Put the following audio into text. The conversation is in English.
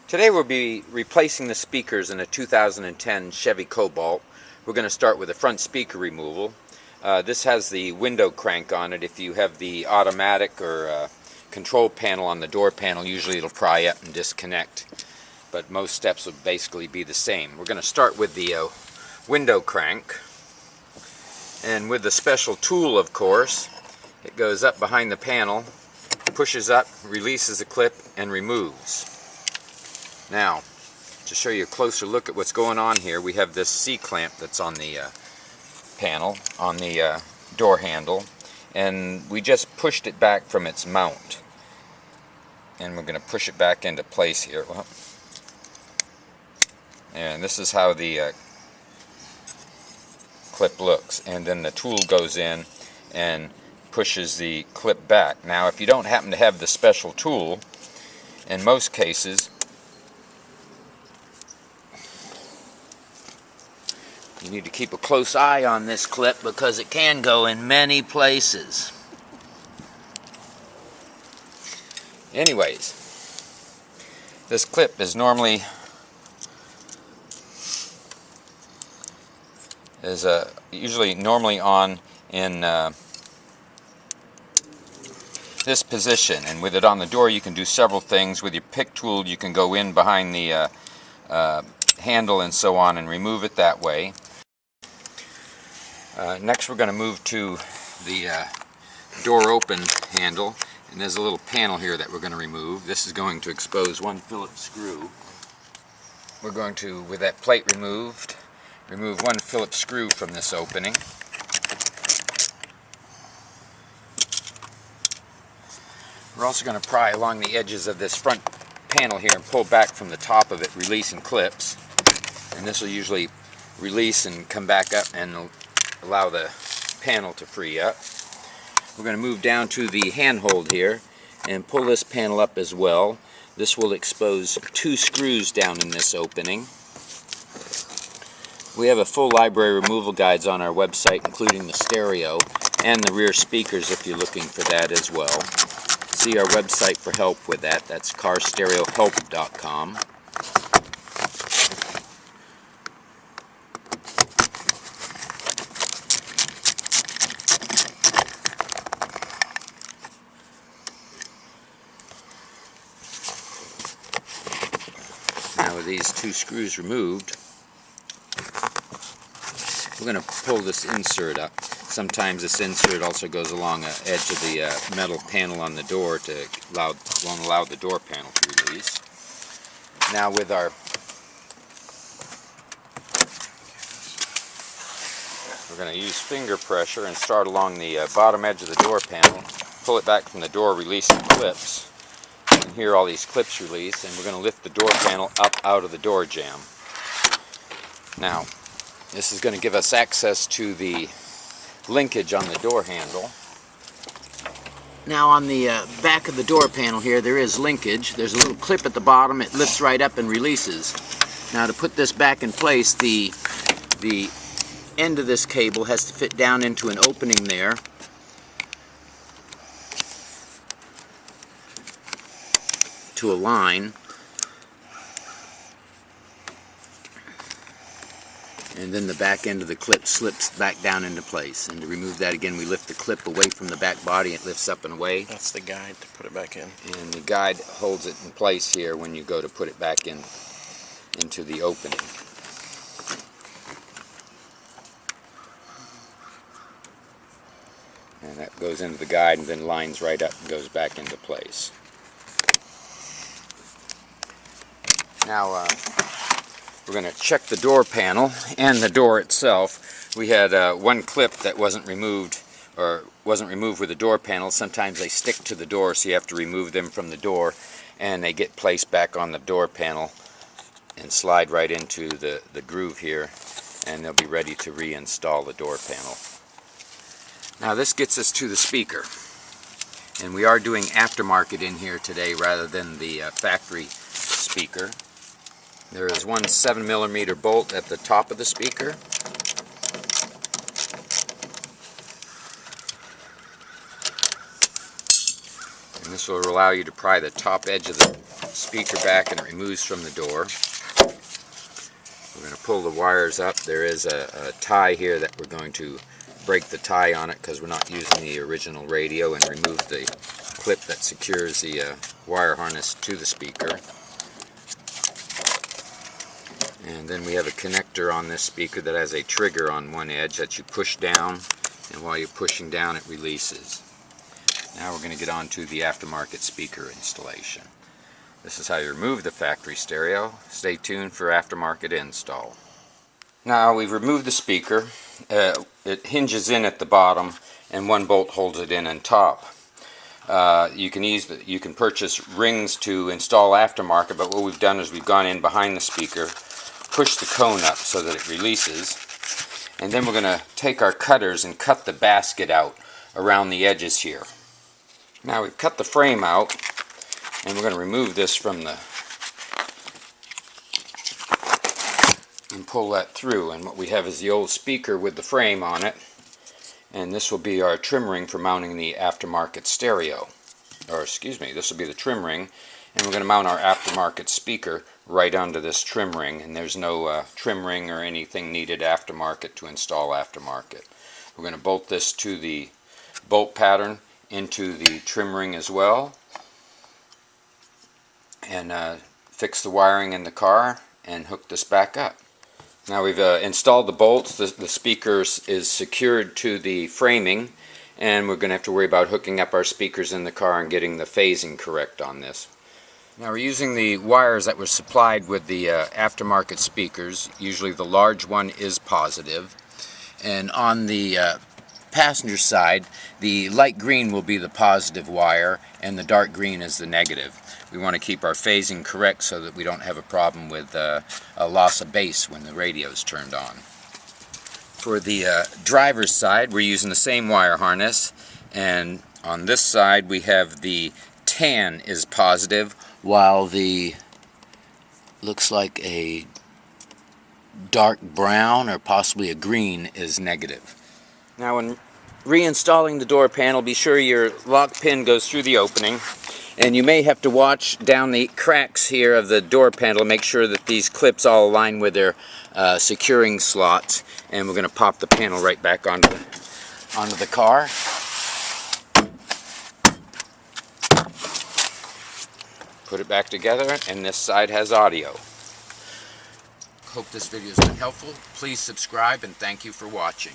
Today we'll be replacing the speakers in a 2010 Chevy Cobalt. We're going to start with the front speaker removal. This has the window crank on it. If you have the automatic or control panel on the door panel, usually it'll pry up and disconnect. But most steps will basically be the same. We're going to start with the window crank. And with the special tool, of course, it goes up behind the panel, pushes up, releases the clip, and removes. Now, to show you a closer look at what's going on here, we have this C-clamp that's on the panel, on the door handle, and we just pushed it back from its mount. And we're going to push it back into place here. Well, and this is how the clip looks. And then the tool goes in and pushes the clip back. Now, if you don't happen to have the special tool, in most cases, you need to keep a close eye on this clip because it can go in many places. Anyways, this clip is usually normally on in this position, and with it on the door you can do several things. With your pick tool you can go in behind the handle and so on and remove it that way. Next we're going to move to the door open handle, and there's a little panel here that we're going to remove. This is going to expose one Phillips screw. We're going to, with that plate removed, remove one Phillips screw from this opening. We're also going to pry along the edges of this front panel here and pull back from the top of it, releasing clips. And this will usually release and come back up and allow the panel to free up. We're going to move down to the handhold here and pull this panel up as well. This will expose two screws down in this opening. We have a full library of removal guides on our website, including the stereo and the rear speakers if you're looking for that as well. See our website for help with that. That's carstereohelp.com. Now with these two screws removed, we're going to pull this insert up. Sometimes this insert also goes along the edge of the metal panel on the door to won't allow the door panel to release. Now with our we're going to use finger pressure and start along the bottom edge of the door panel, pull it back from the door, releasing clips. And here all these clips release, and we're going to lift the door panel up out of the door jamb. Now, this is going to give us access to the linkage on the door handle. Now on the back of the door panel here there is linkage. There's a little clip at the bottom. It lifts right up and releases. Now to put this back in place, the end of this cable has to fit down into an opening there. To align. And then the back end of the clip slips back down into place. And to remove that again, we lift the clip away from the back body. It lifts up and away. That's the guide to put it back in. And the guide holds it in place here when you go to put it back in into the opening. And that goes into the guide and then lines right up and goes back into place. Now we're going to check the door panel and the door itself. We had one clip that wasn't removed with the door panel. Sometimes they stick to the door, so you have to remove them from the door, and they get placed back on the door panel and slide right into the groove here, and they'll be ready to reinstall the door panel. Now this gets us to the speaker, and we are doing aftermarket in here today rather than the factory speaker. There is one 7mm bolt at the top of the speaker. And This will allow you to pry the top edge of the speaker back, and it removes from the door. We're going to pull the wires up. There is a tie here that we're going to break the tie on it because we're not using the original radio, and remove the clip that secures the wire harness to the speaker. And then we have a connector on this speaker that has a trigger on one edge that you push down, and while you're pushing down it releases. Now we're going to get on to the aftermarket speaker installation. This is how you remove the factory stereo. Stay tuned for aftermarket install. Now we've removed the speaker. It hinges in at the bottom, and one bolt holds it in on top. You can purchase rings to install aftermarket, but what we've done is we've gone in behind the speaker, push the cone up so that it releases, and then we're going to take our cutters and cut the basket out around the edges here. Now we've cut the frame out, and we're going to remove this from the and pull that through, and what we have is the old speaker with the frame on it, and this will be our trim ring for mounting the aftermarket stereo, or excuse me, this will be the trim ring, and we're going to mount our aftermarket speaker right onto this trim ring, and there's no trim ring or anything needed aftermarket to install aftermarket. We're going to bolt this to the bolt pattern into the trim ring as well, and fix the wiring in the car and hook this back up. Now we've installed the bolts. The speaker is secured to the framing, and we're going to have to worry about hooking up our speakers in the car and getting the phasing correct on this. Now we're using the wires that were supplied with the aftermarket speakers. Usually the large one is positive, and on the passenger side the light green will be the positive wire and the dark green is the negative. We want to keep our phasing correct so that we don't have a problem with a loss of bass when the radio is turned on. For the driver's side, we're using the same wire harness, and on this side we have the tan is positive, while the looks like a dark brown or possibly a green is negative. Now when reinstalling the door panel, be sure your lock pin goes through the opening, and you may have to watch down the cracks here of the door panel to make sure that these clips all align with their securing slots, and we're going to pop the panel right back onto the car. Put it back together, and this side has audio. Hope this video has been helpful. Please subscribe, and thank you for watching.